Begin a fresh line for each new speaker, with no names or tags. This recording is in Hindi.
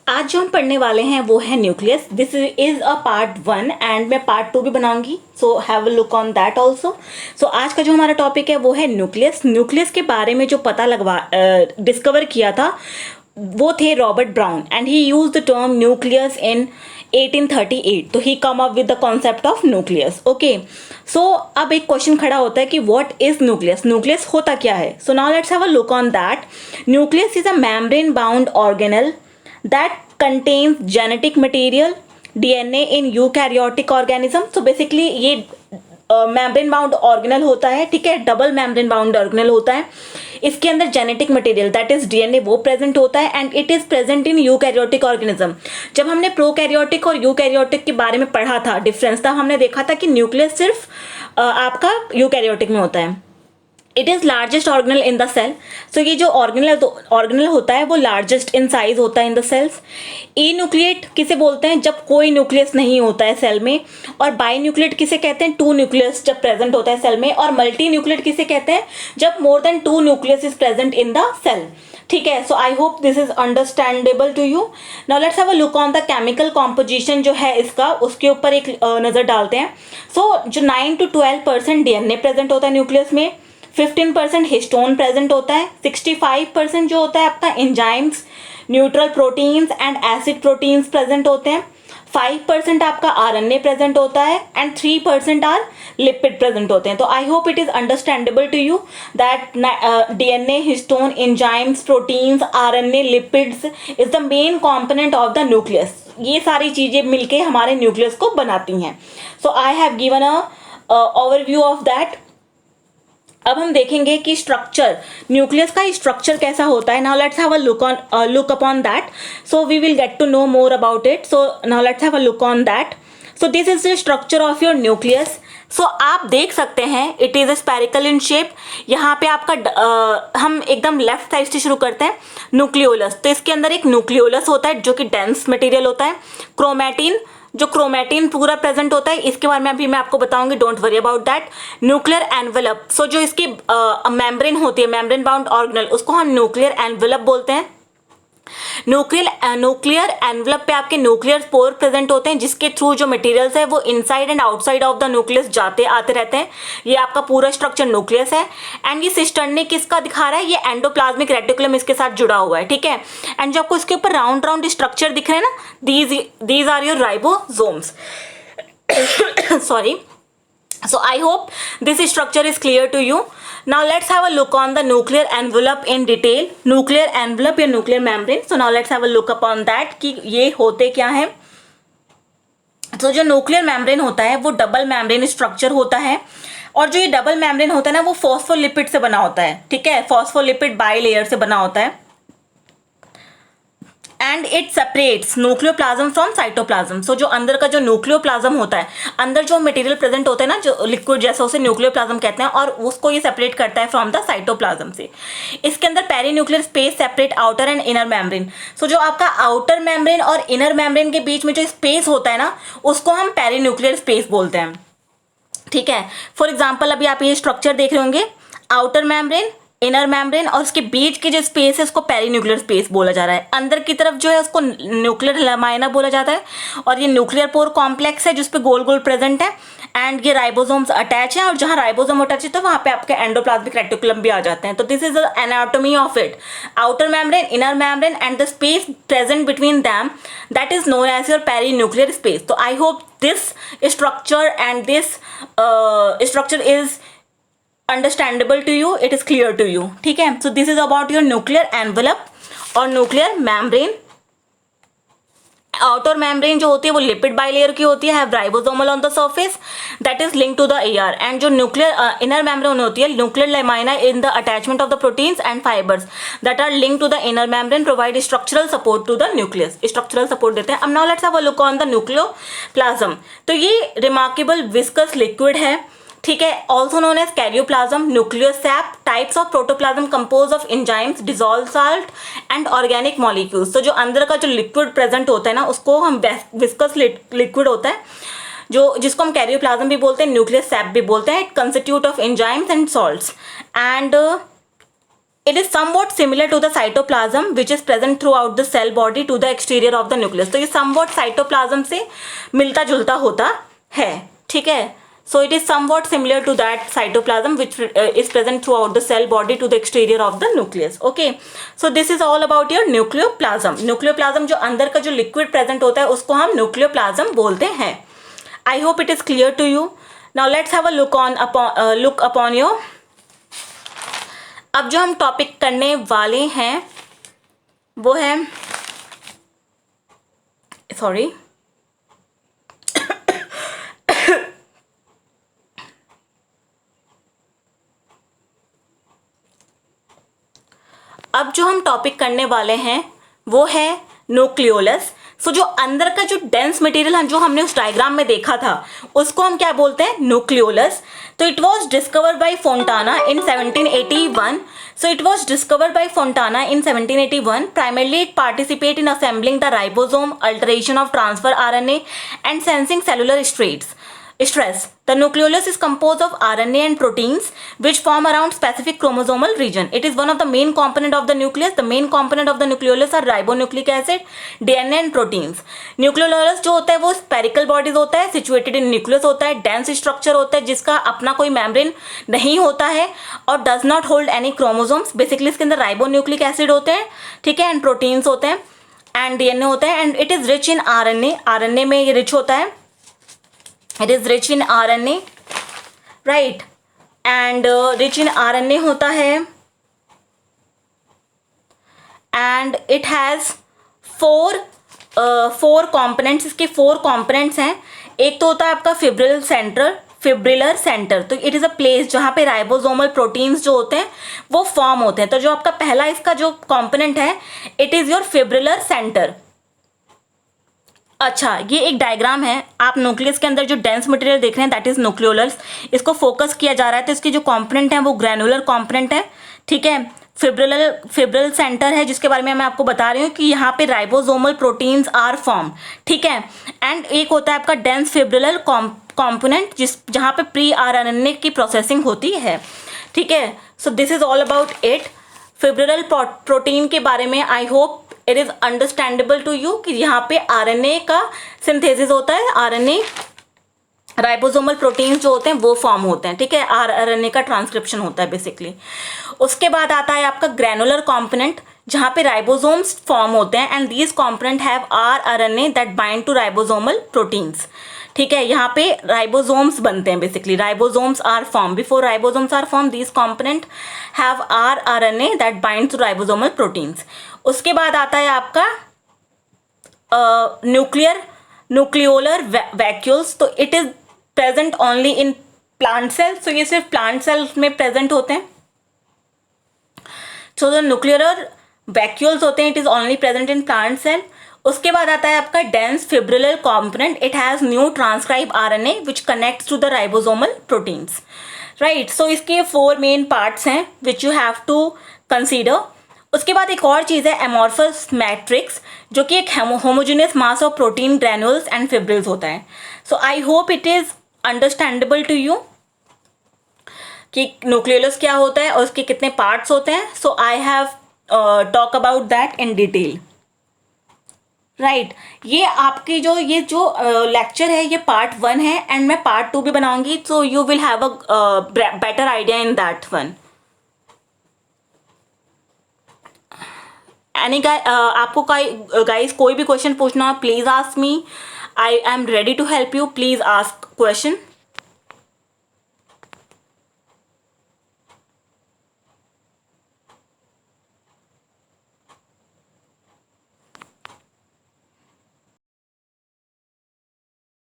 आज जो हम पढ़ने वाले हैं वो है nucleus. This is a part 1 and मैं पार्ट 2 भी बनाऊंगी, so have a look on that also. सो आज का जो हमारा टॉपिक है वो है न्यूक्लियस. न्यूक्लियस के बारे में जो पता डिस्कवर किया था वो थे Robert Brown and he use the term nucleus in 1838. तो he come up with the concept of nucleus. Okay, so अब एक क्वेश्चन खड़ा होता है कि व्हाट इज न्यूक्लियस. न्यूक्लियस होता क्या है? सो now let's have a look on that. Nucleus is a membrane bound organelle that contains genetic material DNA in eukaryotic organism. So basically ये membrane bound organelle होता है, ठीक है, डबल membrane bound organelle होता है. इसके अंदर genetic material that is DNA वो प्रेजेंट होता है and it is present in eukaryotic organism. जब हमने प्रोकैरियोटिक और यूकैरियोटिक के बारे में पढ़ा था डिफरेंस, तब हमने देखा था कि न्यूक्लियस सिर्फ आपका यूकैरियोटिक में होता है. It is largest organelle in the cell. So ये जो ऑर्गेनल होता है वो लार्जेस्ट इन साइज होता है in the cells. Enucleate किसे बोलते हैं? जब कोई न्यूक्लियस नहीं होता है सेल में. और बाई न्यूक्लिएट किसे कहते हैं? टू न्यूक्लियस जब प्रेजेंट होता है सेल में. और मल्टी न्यूक्लिएट किसे कहते हैं? जब more than two nucleus is present in the cell. ठीक है, so I hope this is understandable to you. Now let's have a look on the chemical composition जो है इसका, उसके ऊपर एक नज़र डालते हैं. सो जो 9 to 12% डीएनए प्रेजेंट होता है न्यूक्लियस में, 15% हिस्टोन प्रेजेंट होता है, 65% जो होता है आपका enzymes, neutral proteins and acid proteins present होते हैं, 5% आपका आरएनए प्रेजेंट होता है एंड 3% आर लिपिड प्रेजेंट होते हैं. तो I hope it is understandable to you that DNA, histone, enzymes, proteins, RNA, lipids is the main component of the nucleus. ये सारी चीजें मिलके हमारे न्यूक्लियस को बनाती हैं. So I have given a overview of that. अब हम देखेंगे कि स्ट्रक्चर, न्यूक्लियस का स्ट्रक्चर कैसा होता है. Now let's have a look upon that. So we will get to know more about it. So now let's have a look on that. So this is the structure of your nucleus. So आप देख सकते हैं it is a spherical in shape. यहाँ पे आपका हम एकदम लेफ्ट साइड से शुरू करते हैं. न्यूक्लियोलस, तो इसके अंदर एक न्यूक्लियोलस होता है जो कि डेंस मटेरियल होता है. क्रोमैटिन, जो क्रोमैटिन पूरा प्रेजेंट होता है, इसके बारे में अभी मैं आपको बताऊंगी, don't worry about that. Nuclear envelope, so जो इसकी मेम्ब्रेन होती है, मेम्ब्रेन बाउंड ऑर्गेनल, उसको हम न्यूक्लियर एनवेलप बोलते हैं. न्यूक्लियर एनवेलप पे आपके न्यूक्लियर स्पोर प्रेजेंट होते हैं जिसके थ्रू जो मटेरियल्स है वो inside and outside of the nucleus जाते आते रहते हैं. ये आपका पूरा स्ट्रक्चर न्यूक्लियस है. एंड ये सिस्टर्नी किसका दिखा रहा है? ये एंडोप्लाज्मिक रेटिकुलम इसके साथ जुड़ा हुआ है. ठीक है, एंड जो आपको इसके ऊपर राउंड राउंड स्ट्रक्चर दिख रहे हैं ना, these are your ribosomes. Sorry. So I hope this structure is clear to you. Now let's have a look on the nuclear envelope in detail. Nuclear envelope या nuclear membrane. So now let's have a look upon that कि ये होते क्या है. तो जो न्यूक्लियर मेम्ब्रेन होता है वो डबल मेम्ब्रेन स्ट्रक्चर होता है. और जो ये डबल मेम्ब्रेन होता है ना वो फॉस्फोलिपिड से बना होता है. ठीक है, फॉस्फोलिपिड बाई लेयर से बना होता है. And it separates nucleoplasm from cytoplasm. So जो अंदर का जो न्यूक्लियोप्लाज्म होता है, अंदर जो मटेरियल प्रेजेंट होता है ना, जो लिक्विड जैसा, उसे न्यूक्लियोप्लाज्म कहते हैं और उसको ये सेपरेट करता है फ्रॉम द साइटोप्लाज्म से. इसके अंदर perinuclear space separate outer and inner membrane. So जो आपका आउटर मेम्ब्रेन और इनर मेम्ब्रेन के बीच में जो स्पेस होता है ना, उसको हम पेरीन्यूक्लियर स्पेस बोलते हैं. ठीक है, फॉर एग्जाम्पल अभी आप ये स्ट्रक्चर देख रहे होंगे, आउटर मेम्ब्रेन, इनर मेम्ब्रेन, और उसके बीच की जो स्पेस है उसको पेरीन्यूक्लियर स्पेस बोला जा रहा है. अंदर की तरफ जो है उसको न्यूक्लियर लमाइना बोला जाता है. और ये न्यूक्लियर पोर कॉम्प्लेक्स है जिसपे गोल गोल प्रेजेंट है. एंड ये राइबोसोम्स अटैच है और जहाँ राइबोसोम अटैच है तो वहाँ पे आपके एंडोप्लाज्मिक रेटिकुलम भी आ जाते हैं. तो this is the anatomy of it. Outer membrane, inner membrane and the space present between them, that is known as your perinuclear space. तो I hope this structure and this structure is understandable to you, it is clear to you. ठीक है, so this is about your nuclear envelope और न्यूक्लियर मेम्ब्रेन. आउटर मेम्ब्रेन जो होती है वो लिपिड बाइलेयर की होती है, have ribosomal on the surface that is link to the air. And जो न्यूक्लियर इनर मेम्ब्रेन होती है, nuclear lamina in the attachment of the proteins and fibres that are link to the inner membrane provide structural support to the nucleus. Structural support देते हैं. अब now let's have a look on the nucleoplasm. तो ये रिमार्केबल विस्कस लिक्विड है. ठीक है, also known as karyoplasm, nucleosap, types of protoplasm compose of enzymes, dissolve salt and organic molecules. तो जो अंदर का जो लिक्विड प्रेजेंट होता है ना उसको हम विस्कस लिक्विड होता है, जो जिसको हम कैरियोप्लाज्म भी बोलते हैं, न्यूक्लियोसैप भी बोलते हैं. It constitute of enzymes and salts. And it is somewhat similar to the cytoplasm which is present throughout the cell body to the exterior of the nucleus. तो ये somewhat cytoplasm से मिलता जुलता होता है, ठीक है. So it is somewhat similar to that cytoplasm which is present throughout the cell body to the exterior of the nucleus. Okay, so this is all about your nucleoplasm. Nucleoplasm जो अंदर का जो liquid present होता है उसको हम nucleoplasm बोलते हैं. I hope it is clear to you. Now let's have a look upon your. अब जो हम टॉपिक करने वाले हैं वो है, सॉरी, अब जो हम टॉपिक करने वाले हैं वो है न्यूक्लियोलस. सो जो अंदर का जो डेंस मटेरियल जो हमने उस डायग्राम में देखा था उसको हम क्या बोलते हैं, न्यूक्लियोलस. तो it was discovered by Fontana in 1781. So it was discovered by Fontana in 1781. Primarily it participate in assembling the ribosome, alteration of transfer RNA and sensing cellular stress. The nucleolus is composed of RNA and proteins which form around specific chromosomal region. It is one of the main component of the nucleus. The main component of the nucleolus are ribonucleic acid, DNA and proteins. Nucleolus जो होता है वो spherical bodies होता है, situated in nucleus होता है, dense structure होता है जिसका अपना कोई membrane नहीं होता है और does not hold any chromosomes. Basically इसके अंदर ribonucleic acid होते हैं, ठीक है, and proteins होते हैं and DNA होता है and it is rich in RNA. RNA में ये rich होता है. It is rich in RNA, right? And rich in RNA होता है and it has four components. इसके 4 components हैं. एक तो होता है आपका फिब्रिलर सेंटर. तो इट इज़ अ प्लेस जहाँ पे राइबोसोमल प्रोटीन्स जो होते हैं वो फॉर्म होते हैं. तो जो आपका पहला इसका जो कॉम्पोनेंट है it is your fibrillar centre. अच्छा, ये एक डायग्राम है. आप न्यूक्लियस के अंदर जो डेंस मटेरियल देख रहे हैं दैट इज न्यूक्लियोलस. इसको फोकस किया जा रहा है. तो इसके जो कंपोनेंट हैं वो ग्रैनुलर कंपोनेंट है, ठीक है. फिब्रिल सेंटर है जिसके बारे में मैं आपको बता रही हूँ कि यहाँ पे राइबोसोमल प्रोटीन्स आर फॉर्म, ठीक है. एंड एक होता है आपका डेंस फिब्रिलर कंपोनेंट जहाँ पे प्री आरएनए की प्रोसेसिंग होती है, ठीक है. So this is all about it. Fibrillar protein के बारे में I hope it is understandable to you कि यहाँ पे आरएनए का सिंथेसिस होता है. आरएनए राइबोसोमल प्रोटीन्स जो होते हैं वो फॉर्म होते हैं, ठीक है. आरएनए का ट्रांसक्रिप्शन होता है बेसिकली. उसके बाद आता है आपका ग्रैनुलर कंपोनेंट जहाँ पे राइबोसोम्स फॉर्म होते हैं and these component have RNA that bind to ribosomal proteins, ठीक है. यहाँ पे राइबोसोम्स बनते हैं basically. Ribosomes are form. Before ribosomes are form these component have RNA that bind to ribosomal proteins. उसके बाद आता है आपका न्यूक्लियोलर वैक्यूल्स. तो it is present only in plant cells. तो ये सिर्फ प्लांट सेल्स में प्रेजेंट होते हैं. सो द न्यूक्लियोलर वैक्यूल्स होते हैं it is only present in plant cell. उसके बाद आता है आपका dense fibrillar component. It has new transcribe RNA which connects to the ribosomal proteins, right. So इसके 4 मेन पार्ट्स हैं which you have to consider. उसके बाद एक और चीज़ है एमॉर्फस मैट्रिक्स जो कि एक homogeneous mass of protein granules and fibrils होता है. So I hope it is understandable to you कि न्यूक्लियोलस क्या होता है और उसके कितने पार्ट्स होते हैं. So I have talk about that in detail, right. ये आपकी जो लेक्चर है ये पार्ट 1 है एंड मैं पार्ट 2 भी बनाऊंगी. So you will have a better idea in that one. Any आपको गाइस कोई भी क्वेश्चन पूछना please ask me. I am ready to help you. Please ask question.